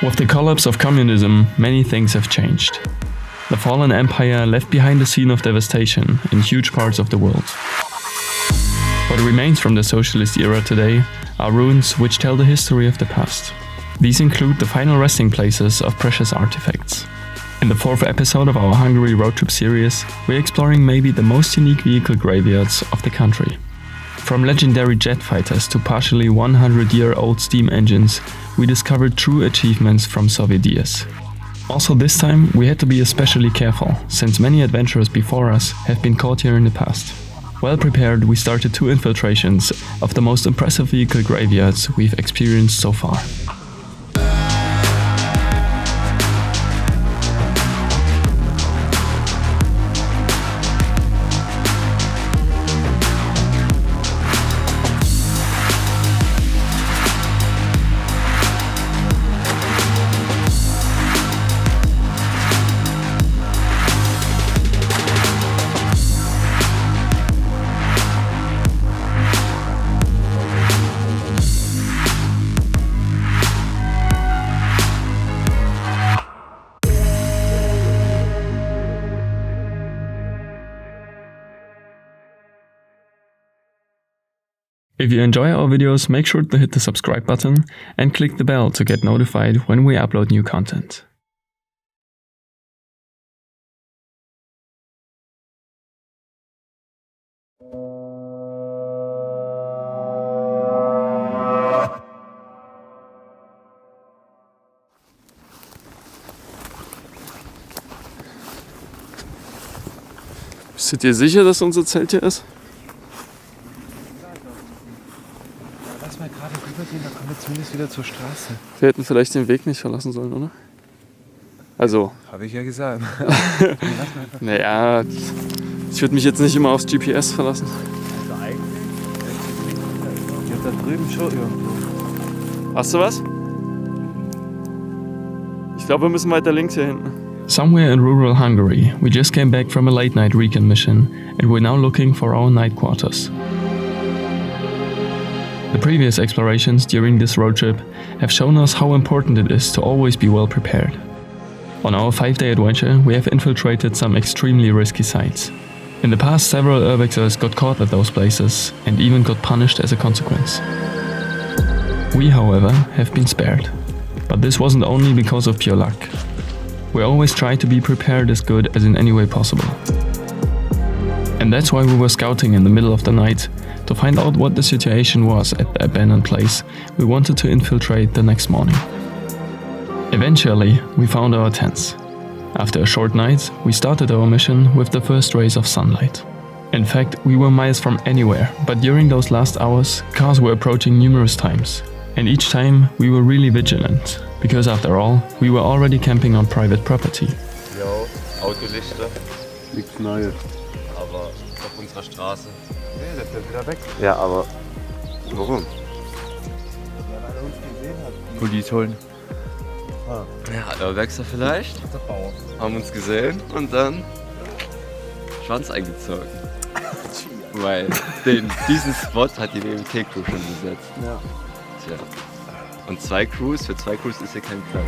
With the collapse of communism, many things have changed. The fallen empire left behind a scene of devastation in huge parts of the world. What remains from the socialist era today are ruins which tell the history of the past. These include the final resting places of precious artifacts. In the fourth episode of our Hungary road trip series, we're exploring maybe the most unique vehicle graveyards of the country. From legendary jet fighters to partially 100-year-old steam engines, we discovered true achievements from Soviet years. Also this time we had to be especially careful, since many adventurers before us have been caught here in the past. Well prepared, we started 2 infiltrations of the most impressive vehicle graveyards we've experienced so far. If you enjoy our videos, make sure to hit the subscribe button and click the bell to get notified when we upload new content. Bist du dir sicher, dass unser Zelt hier ist? Lass mal gerade rübergehen, da kommen wir zumindest wieder zur Straße. Wir hätten vielleicht den Weg nicht verlassen sollen, oder? Also. Habe ich ja gesagt. Naja, ich würde mich jetzt nicht immer aufs GPS verlassen. Also eigentlich? Ich hab da drüben schon irgendwo. Hast du was? Ich glaube, wir müssen weiter links hier hinten. Somewhere in rural Hungary, we just came back from a late-night recon mission and we're now looking for our night quarters. The previous explorations during this road trip have shown us how important it is to always be well prepared. On our 5-day adventure, we have infiltrated some extremely risky sites. In the past, several Urbexers got caught at those places and even got punished as a consequence. We, however, have been spared. But this wasn't only because of pure luck. We always try to be prepared as good as in any way possible. And that's why we were scouting in the middle of the night to find out what the situation was at the abandoned place we wanted to infiltrate the next morning. Eventually, we found our tents. After a short night, we started our mission with the first rays of sunlight. In fact, we were miles from anywhere, but during those last hours, cars were approaching numerous times. And each time, we were really vigilant, because after all, we were already camping on private property. Jo, Autolichter. Nichts Neues. Aber auf unserer Straße. Nee, das ist wieder weg. Ja, aber warum? Ja, weil er uns gesehen hat. Police holen. Ah. Ja, Urbex vielleicht. Haben uns gesehen und dann Schwanz eingezogen. Weil diesen Spot hat die WMT-Crew schon besetzt. Ja. Tja. Und für 2 Crews ist hier kein Platz.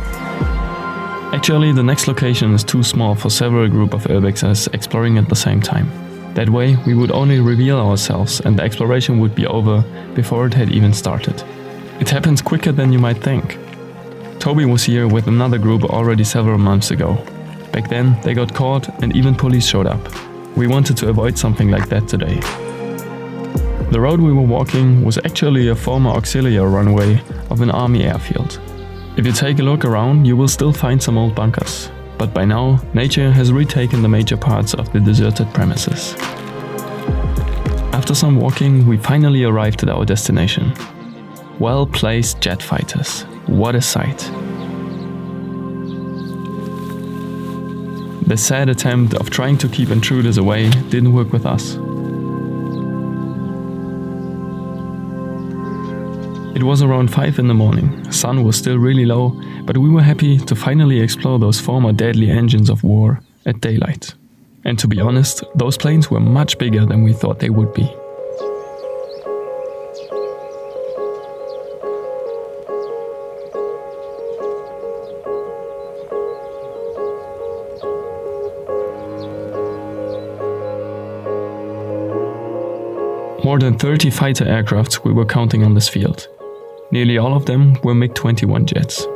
Actually, the next location is too small for several group of Urbexers exploring at the same time. That way, we would only reveal ourselves and the exploration would be over before it had even started. It happens quicker than you might think. Toby was here with another group already several months ago. Back then, they got caught and even police showed up. We wanted to avoid something like that today. The road we were walking was actually a former auxiliary runway of an army airfield. If you take a look around, you will still find some old bunkers. But by now, nature has retaken the major parts of the deserted premises. After some walking, we finally arrived at our destination. Well-placed jet fighters. What a sight. The sad attempt of trying to keep intruders away didn't work with us. It was around 5 in the morning, sun was still really low, but we were happy to finally explore those former deadly engines of war at daylight. And to be honest, those planes were much bigger than we thought they would be. More than 30 fighter aircrafts we were counting on this field. Nearly all of them were MiG-21 jets.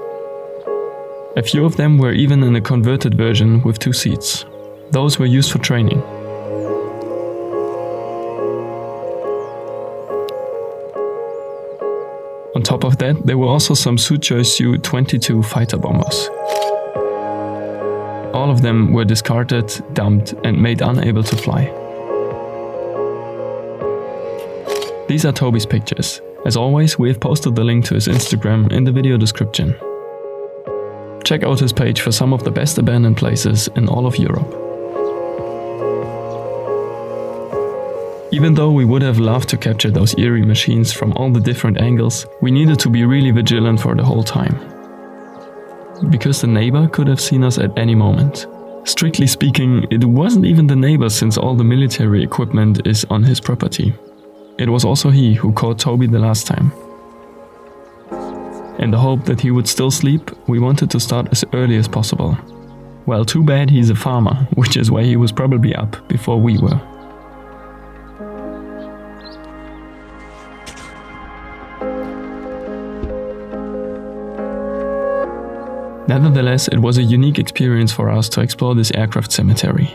A few of them were even in a converted version with 2 seats. Those were used for training. On top of that, there were also some Sukhoi Su-22 fighter bombers. All of them were discarded, dumped, and made unable to fly. These are Toby's pictures. As always, we have posted the link to his Instagram in the video description. Check out his page for some of the best abandoned places in all of Europe. Even though we would have loved to capture those eerie machines from all the different angles, we needed to be really vigilant for the whole time. Because the neighbor could have seen us at any moment. Strictly speaking, it wasn't even the neighbor since all the military equipment is on his property. It was also he who caught Toby the last time. In the hope that he would still sleep, we wanted to start as early as possible. Well, too bad he's a farmer, which is why he was probably up before we were. Nevertheless, it was a unique experience for us to explore this aircraft cemetery.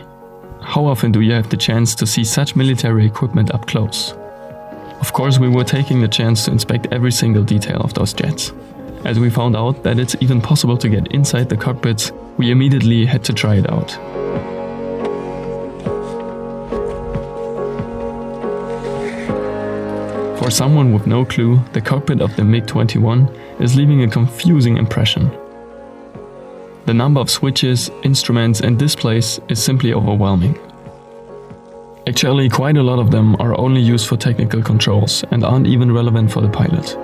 How often do you have the chance to see such military equipment up close? Of course, we were taking the chance to inspect every single detail of those jets. As we found out that it's even possible to get inside the cockpits, we immediately had to try it out. For someone with no clue, the cockpit of the MiG-21 is leaving a confusing impression. The number of switches, instruments and displays is simply overwhelming. Actually, quite a lot of them are only used for technical controls and aren't even relevant for the pilot.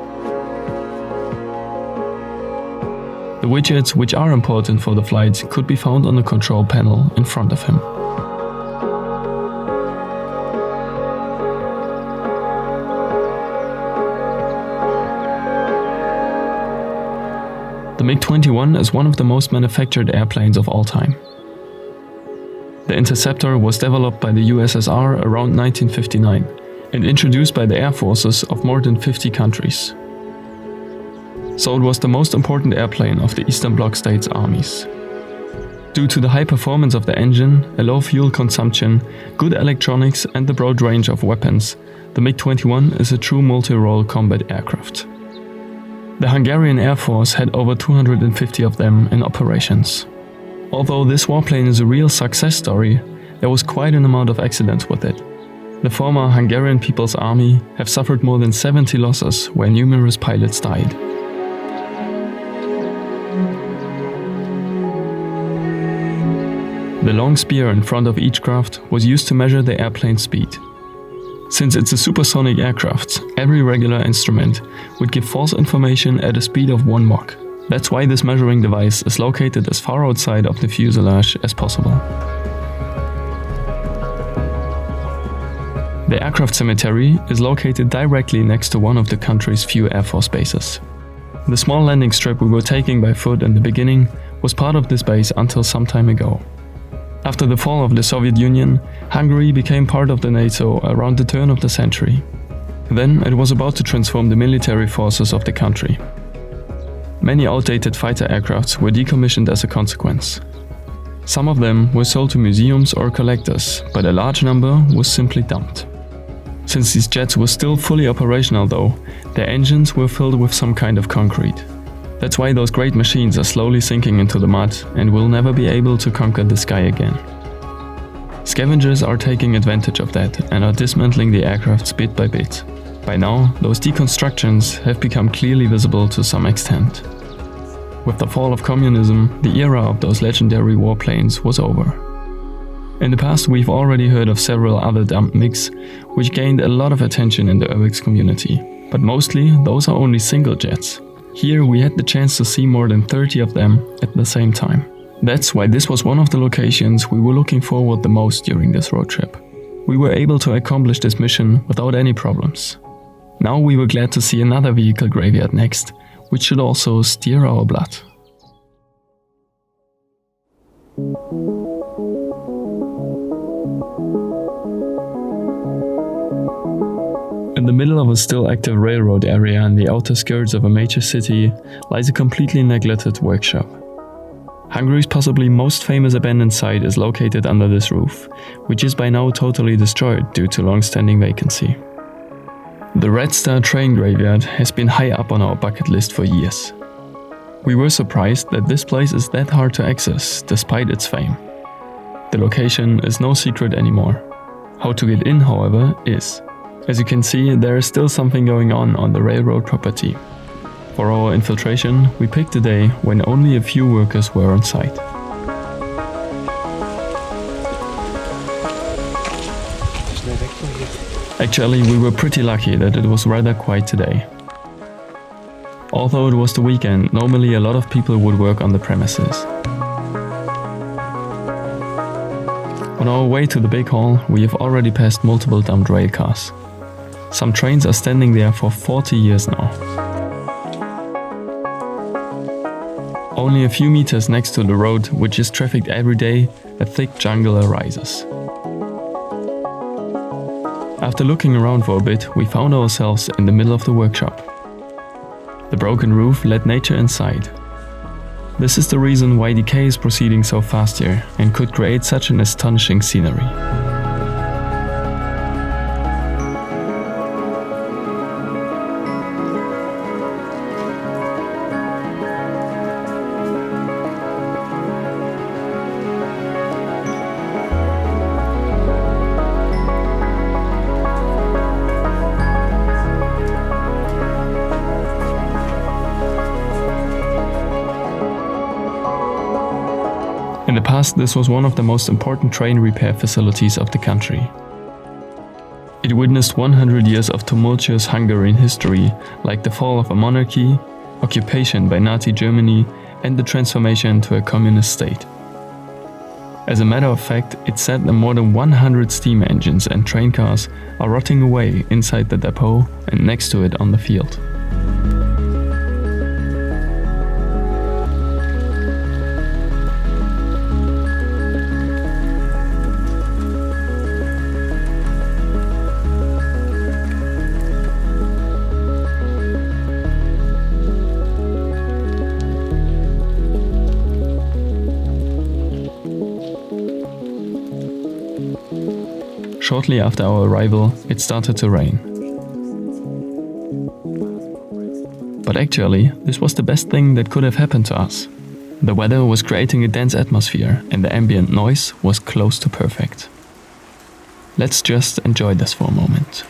The widgets which are important for the flight could be found on the control panel in front of him. The MiG-21 is one of the most manufactured airplanes of all time. The Interceptor was developed by the USSR around 1959 and introduced by the air forces of more than 50 countries. So it was the most important airplane of the Eastern Bloc states' armies. Due to the high performance of the engine, a low fuel consumption, good electronics and the broad range of weapons, the MiG-21 is a true multi-role combat aircraft. The Hungarian Air Force had over 250 of them in operations. Although this warplane is a real success story, there was quite an amount of accidents with it. The former Hungarian People's Army have suffered more than 70 losses where numerous pilots died. The long spear in front of each craft was used to measure the airplane's speed. Since it's a supersonic aircraft, every regular instrument would give false information at a speed of 1 Mach. That's why this measuring device is located as far outside of the fuselage as possible. The aircraft cemetery is located directly next to one of the country's few Air Force bases. The small landing strip we were taking by foot in the beginning was part of this base until some time ago. After the fall of the Soviet Union, Hungary became part of the NATO around the turn of the century. Then it was about to transform the military forces of the country. Many outdated fighter aircrafts were decommissioned as a consequence. Some of them were sold to museums or collectors, but a large number was simply dumped. Since these jets were still fully operational though, their engines were filled with some kind of concrete. That's why those great machines are slowly sinking into the mud and will never be able to conquer the sky again. Scavengers are taking advantage of that and are dismantling the aircrafts bit by bit. By now, those deconstructions have become clearly visible to some extent. With the fall of communism, the era of those legendary warplanes was over. In the past, we've already heard of several other dumped MiGs, which gained a lot of attention in the Urbex community. But mostly, those are only single jets. Here we had the chance to see more than 30 of them at the same time. That's why this was one of the locations we were looking forward the most during this road trip. We were able to accomplish this mission without any problems. Now we were glad to see another vehicle graveyard next, which should also stir our blood. In the middle of a still active railroad area in the outer skirts of a major city lies a completely neglected workshop. Hungary's possibly most famous abandoned site is located under this roof, which is by now totally destroyed due to long-standing vacancy. The Red Star train graveyard has been high up on our bucket list for years. We were surprised that this place is that hard to access, despite its fame. The location is no secret anymore. How to get in, however, is. As you can see, there is still something going on the railroad property. For our infiltration, we picked a day when only a few workers were on site. Actually, we were pretty lucky that it was rather quiet today. Although it was the weekend, normally a lot of people would work on the premises. On our way to the big hall, we have already passed multiple dumped rail cars. Some trains are standing there for 40 years now. Only a few meters next to the road, which is trafficked every day, a thick jungle arises. After looking around for a bit, we found ourselves in the middle of the workshop. The broken roof let nature inside. This is the reason why decay is proceeding so fast here and could create such an astonishing scenery. In the past, this was one of the most important train repair facilities of the country. It witnessed 100 years of tumultuous Hungarian history, like the fall of a monarchy, occupation by Nazi Germany, and the transformation to a communist state. As a matter of fact, it's said that more than 100 steam engines and train cars are rotting away inside the depot and next to it on the field. Shortly after our arrival, it started to rain. But actually, this was the best thing that could have happened to us. The weather was creating a dense atmosphere and the ambient noise was close to perfect. Let's just enjoy this for a moment.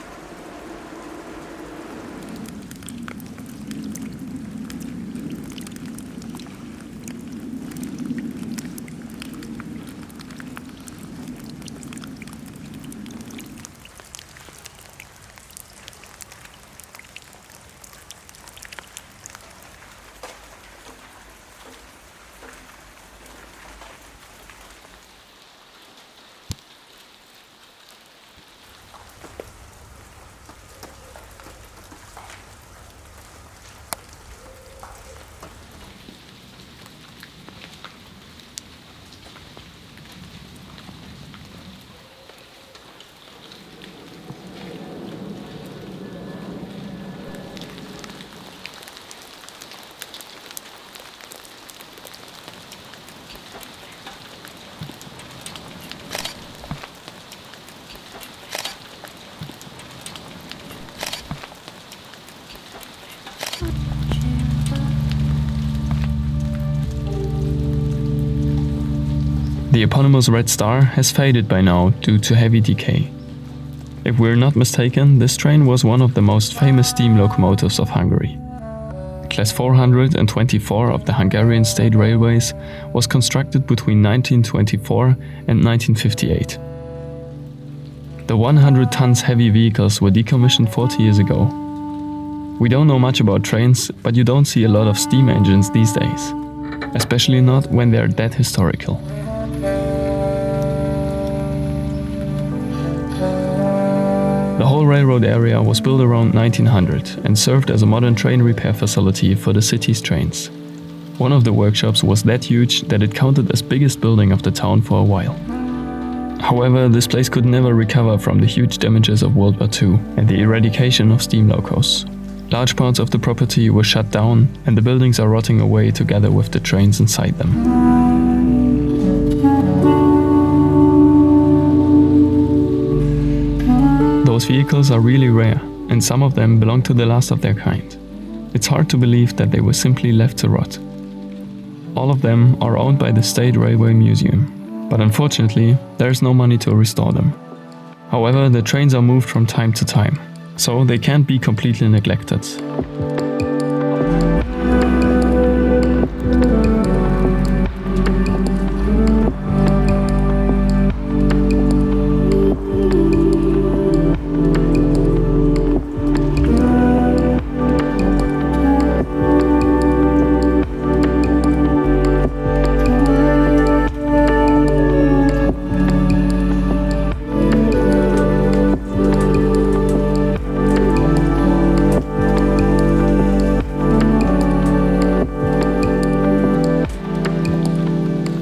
The eponymous Red Star has faded by now due to heavy decay. If we're not mistaken, this train was one of the most famous steam locomotives of Hungary. Class 424 of the Hungarian State Railways was constructed between 1924 and 1958. The 100 tons heavy vehicles were decommissioned 40 years ago. We don't know much about trains, but you don't see a lot of steam engines these days, especially not when they're that historical. The whole railroad area was built around 1900 and served as a modern train repair facility for the city's trains. One of the workshops was that huge that it counted as biggest building of the town for a while. However, this place could never recover from the huge damages of World War II and the eradication of steam locos. Large parts of the property were shut down and the buildings are rotting away together with the trains inside them. Those vehicles are really rare, and some of them belong to the last of their kind. It's hard to believe that they were simply left to rot. All of them are owned by the State Railway Museum, but unfortunately, there is no money to restore them. However, the trains are moved from time to time, so they can't be completely neglected.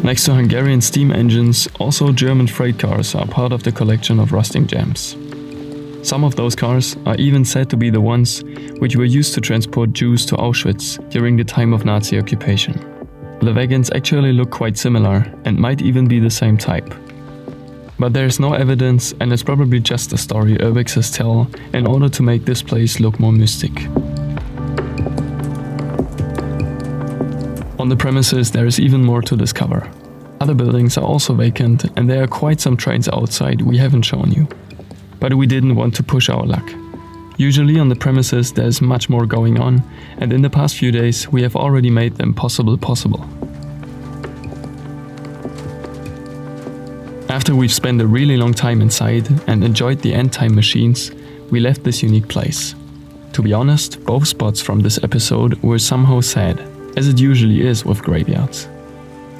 Next to Hungarian steam engines, also German freight cars are part of the collection of rusting gems. Some of those cars are even said to be the ones which were used to transport Jews to Auschwitz during the time of Nazi occupation. The wagons actually look quite similar and might even be the same type. But there is no evidence, and it's probably just a story Urbexes tell in order to make this place look more mystic. On the premises there is even more to discover. Other buildings are also vacant and there are quite some trains outside we haven't shown you. But we didn't want to push our luck. Usually on the premises there is much more going on, and in the past few days we have already made them possible. After we've spent a really long time inside and enjoyed the end time machines, we left this unique place. To be honest, both spots from this episode were somehow sad, as it usually is with graveyards.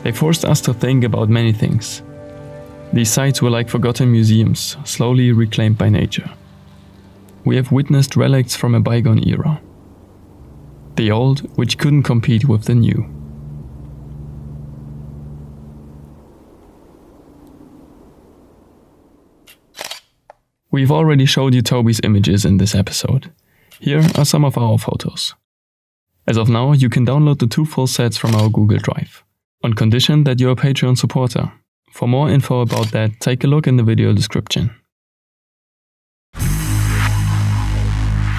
They forced us to think about many things. These sites were like forgotten museums, slowly reclaimed by nature. We have witnessed relics from a bygone era. The old, which couldn't compete with the new. We've already showed you Toby's images in this episode. Here are some of our photos. As of now, you can download the 2 full sets from our Google Drive, on condition that you're a Patreon supporter. For more info about that, take a look in the video description.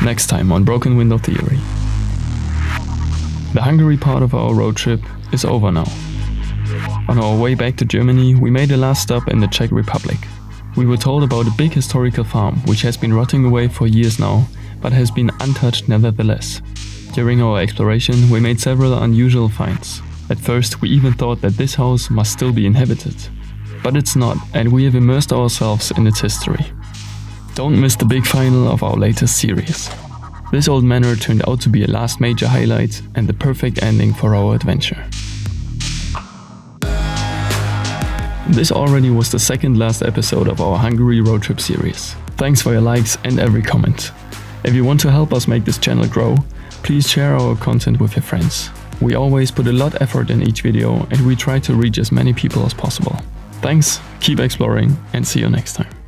Next time on Broken Window Theory. The Hungary part of our road trip is over now. On our way back to Germany, we made a last stop in the Czech Republic. We were told about a big historical farm which has been rotting away for years now, but has been untouched nevertheless. During our exploration, we made several unusual finds. At first, we even thought that this house must still be inhabited. But it's not, and we have immersed ourselves in its history. Don't miss the big final of our latest series. This old manor turned out to be a last major highlight and the perfect ending for our adventure. This already was the second last episode of our Hungary road trip series. Thanks for your likes and every comment. If you want to help us make this channel grow, please share our content with your friends. We always put a lot of effort in each video and we try to reach as many people as possible. Thanks, keep exploring, and see you next time.